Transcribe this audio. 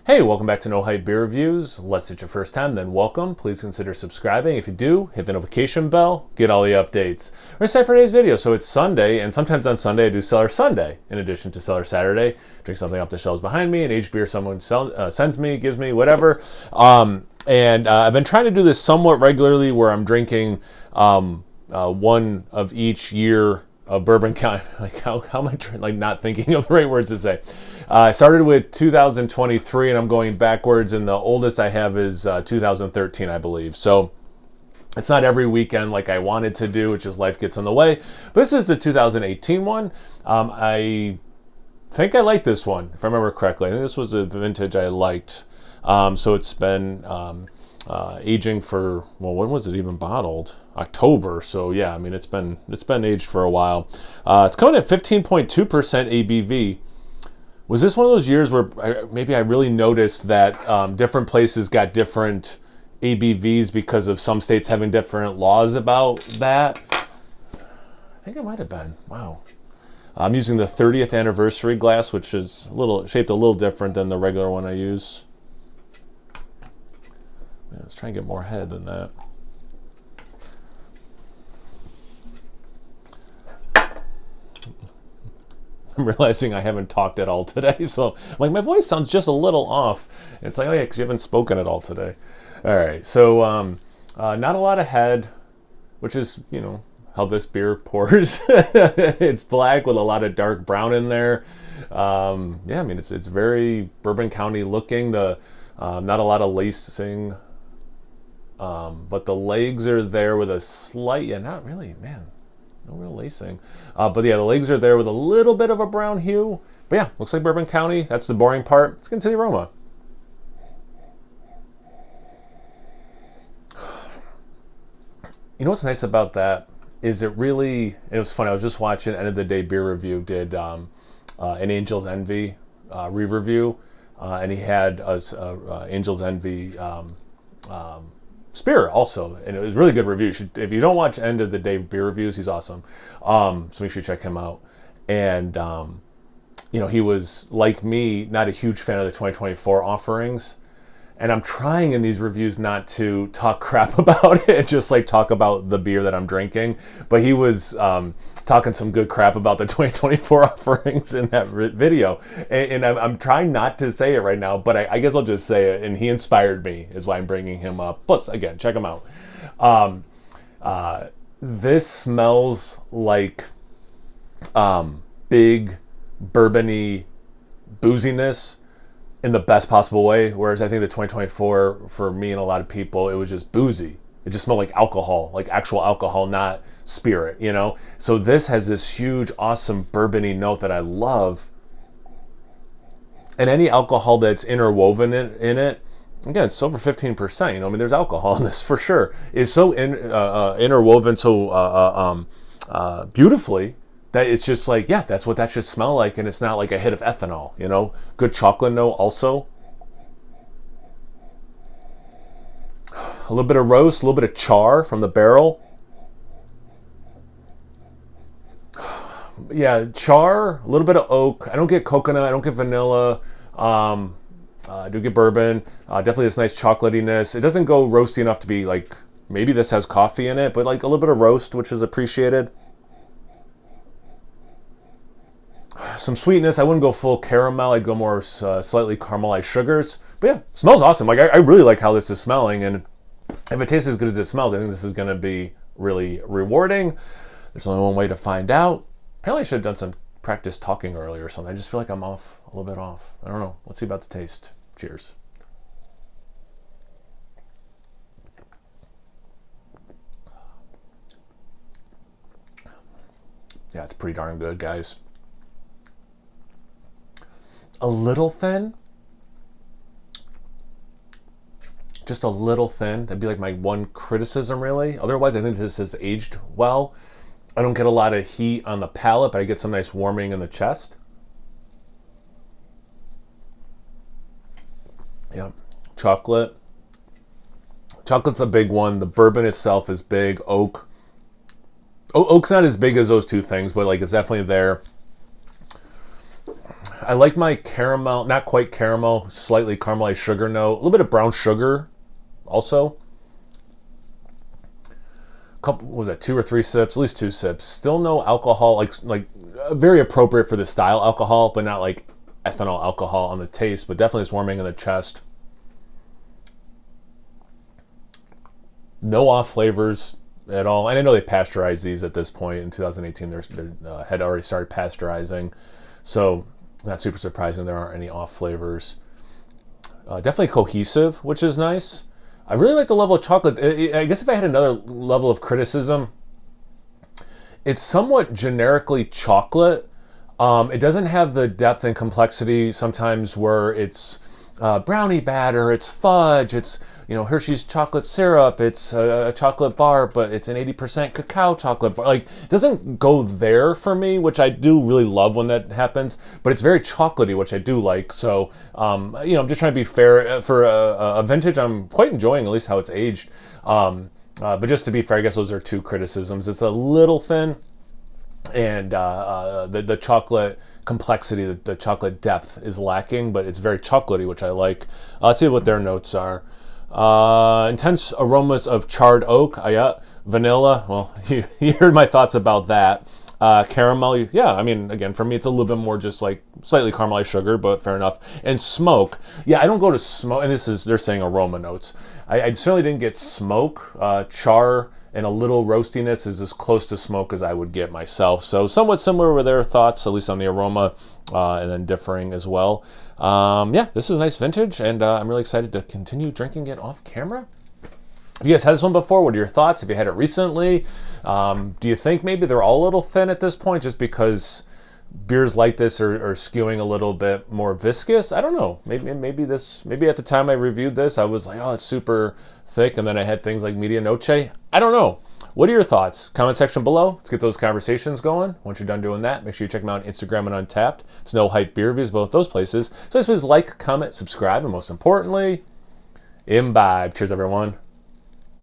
Hey, welcome back to No Hype Beer Reviews. Unless it's your first time, then welcome. Please consider subscribing. If you do, hit the notification bell, get all the updates. We're excited for today's video. So it's Sunday, and sometimes on Sunday I do Cellar Sunday in addition to Cellar Saturday. Drink something off the shelves behind me, an aged beer someone sends me, gives me, whatever. And I've been trying to do this somewhat regularly where I'm drinking one of each year of Bourbon County. Like how am I not thinking of the right words to say? I started with 2023 and I'm going backwards, and the oldest I have is 2013, I believe. So it's not every weekend like I wanted to do. It's just life gets in the way. But this is the 2018 one. I think I like this one, if I remember correctly. I think this was a vintage I liked. So it's been aging for, well, when was it even bottled? October. So yeah, I mean it's been aged for a while. It's coming at 15.2% ABV. Was this one of those years where maybe I really noticed that different places got different ABVs because of some states having different laws about that? I think it might have been. Wow. I'm using the 30th anniversary glass, which is shaped a little different than the regular one I use. Yeah, let's try and get more head than that. I'm realizing I haven't talked at all today, so like my voice sounds just a little off. It's like, oh yeah, because you haven't spoken at all today. All right, so not a lot of head, which is, you know, how this beer pours. It's black with a lot of dark brown in there. Yeah, I mean it's very Bourbon County looking. The not a lot of lacing, but the legs are there with a slight, yeah, not really, man. No real lacing. But yeah, the legs are there with a little bit of a brown hue. But yeah, looks like Bourbon County. That's the boring part. Let's get into the aroma. You know what's nice about that is it was funny. I was just watching End of the Day Beer Review did an Angel's Envy re-review. And he had Angel's Envy Spirit also, and it was a really good review. If you don't watch End of the Day Beer Reviews, he's awesome. So make sure you check him out. And you know, he was like me, not a huge fan of the 2024 offerings. And I'm trying in these reviews not to talk crap about it, just like talk about the beer that I'm drinking. But he was talking some good crap about the 2024 offerings in that video. And I'm trying not to say it right now, but I guess I'll just say it. And he inspired me, is why I'm bringing him up. Plus, again, check him out. This smells like big bourbon-y booziness in the best possible way, whereas I think the 2024, for me and a lot of people, it was just boozy. It just smelled like alcohol, like actual alcohol, not spirit, you know? So this has this huge, awesome bourbon-y note that I love. And any alcohol that's interwoven in it, again, it's over 15%, you know? I mean, there's alcohol in this for sure. It's so interwoven so beautifully that it's just like, yeah, that's what that should smell like, and it's not like a hit of ethanol, you know? Good chocolate note also. A little bit of roast, a little bit of char from the barrel. Yeah, char, a little bit of oak. I don't get coconut, I don't get vanilla. I do get bourbon. Definitely this nice chocolatiness. It doesn't go roasty enough to be like, maybe this has coffee in it, but like a little bit of roast, which is appreciated. Some sweetness. I wouldn't go full caramel. I'd go more slightly caramelized sugars. But yeah, smells awesome. Like I really like how this is smelling, and if it tastes as good as it smells, I think this is going to be really rewarding. There's only one way to find out. Apparently I should have done some practice talking earlier or something. I just feel like I'm off, a little bit off. I don't know. Let's see about the taste. Cheers. Yeah, it's pretty darn good, guys. A little thin. Just a little thin. That'd be like my one criticism, really. Otherwise, I think this has aged well. I don't get a lot of heat on the palate, but I get some nice warming in the chest. Yeah, chocolate. Chocolate's a big one. The bourbon itself is big. Oak. Oak's not as big as those two things, but like it's definitely there. I like my caramel, not quite caramel, slightly caramelized sugar note. A little bit of brown sugar also. Couple, what was that, 2 or 3 sips? At least 2 sips. Still no alcohol, like very appropriate for the style alcohol, but not like ethanol alcohol on the taste, but definitely it's warming in the chest. No off flavors at all. And I know they pasteurize these at this point. In 2018, they had already started pasteurizing. So not super surprising there aren't any off flavors. Definitely cohesive, which is nice. I really like the level of chocolate. I guess if I had another level of criticism, it's somewhat generically chocolate. It doesn't have the depth and complexity sometimes where it's brownie batter, it's fudge, it's Hershey's chocolate syrup, it's a chocolate bar, but it's an 80% cacao chocolate bar. Like, it doesn't go there for me, which I do really love when that happens, but it's very chocolatey, which I do like. So, I'm just trying to be fair. For a vintage, I'm quite enjoying at least how it's aged. But just to be fair, I guess those are 2 criticisms. It's a little thin, and the chocolate complexity, the chocolate depth is lacking, but it's very chocolatey, which I like. Let's see what their notes are. Intense aromas of charred oak, vanilla. Well, you heard my thoughts about that. Caramel, yeah, I mean, again, for me, it's a little bit more just like slightly caramelized sugar, but fair enough. And smoke, yeah, I don't go to smoke, and they're saying aroma notes. I certainly didn't get smoke. Char and a little roastiness is as close to smoke as I would get myself. So somewhat similar with their thoughts, at least on the aroma, and then differing as well. Yeah, this is a nice vintage, and I'm really excited to continue drinking it off camera. Have you guys had this one before? What are your thoughts? Have you had it recently? Do you think maybe they're all a little thin at this point just because beers like this are skewing a little bit more viscous? I don't know. Maybe at the time I reviewed this, I was like, oh, it's super thick, and then I had things like Medianoche. I don't know. What are your thoughts? Comment section below. Let's get those conversations going. Once you're done doing that, make sure you check me out on Instagram and Untapped. It's No Hype Beer Reviews, both those places. So please like, comment, subscribe, and most importantly, imbibe. Cheers, everyone.